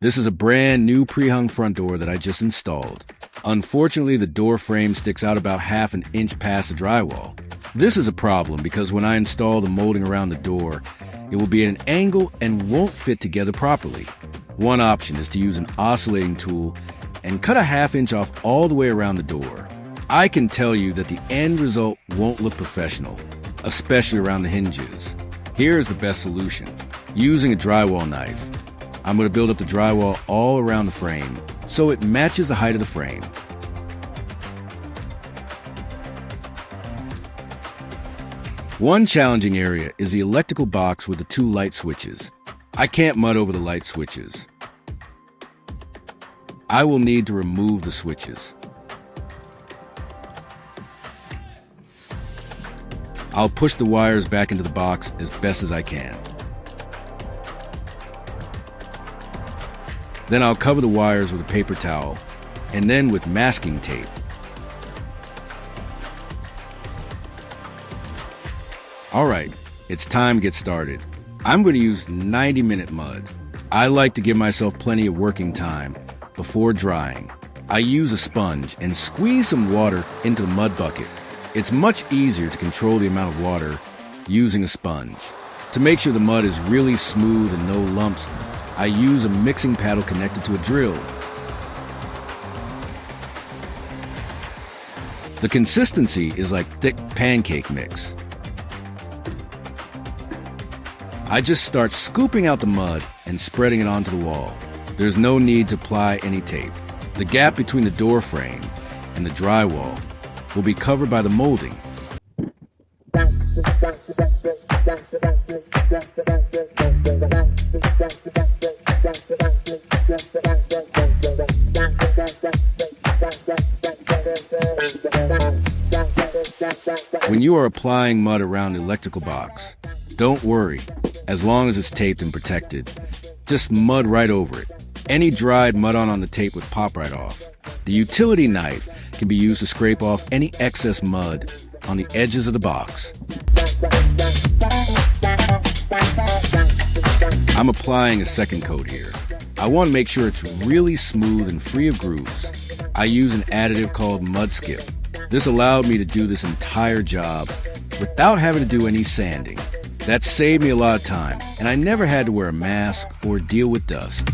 This is a brand new pre-hung front door that I just installed. Unfortunately, the door frame sticks out about ½ an inch past the drywall. This is a problem because when I install the molding around the door, it will be at an angle and won't fit together properly. One option is to use an oscillating tool and cut a ½ inch off all the way around the door. I can tell you that the end result won't look professional, especially around the hinges. Here is the best solution. Using a drywall knife, I'm going to build up the drywall all around the frame so it matches the height of the frame. One challenging area is the electrical box with the 2 light switches. I can't mud over the light switches. I will need to remove the switches. I'll push the wires back into the box as best as I can. Then I'll cover the wires with a paper towel and then with masking tape. Alright, it's time to get started. I'm going to use 90-minute mud. I like to give myself plenty of working time before drying. I use a sponge and squeeze some water into the mud bucket. It's much easier to control the amount of water using a sponge. To make sure the mud is really smooth and no lumps, I use a mixing paddle connected to a drill. The consistency is like thick pancake mix. I just start scooping out the mud and spreading it onto the wall. There's no need to apply any tape. The gap between the door frame and the drywall will be covered by the molding. When you are applying mud around the electrical box, don't worry, as long as it's taped and protected. Just mud right over it. Any dried mud on the tape would pop right off. The utility knife can be used to scrape off any excess mud on the edges of the box. I'm applying a second coat here. I want to make sure it's really smooth and free of grooves. I use an additive called Mud Skip. This allowed me to do this entire job without having to do any sanding. That saved me a lot of time, and I never had to wear a mask or deal with dust.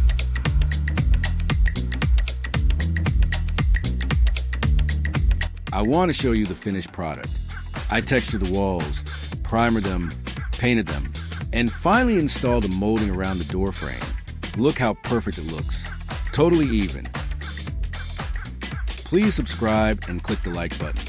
I want to show you the finished product. I textured the walls, primered them, painted them, and finally installed the molding around the door frame. Look how perfect it looks. Totally even. Please subscribe and click the like button.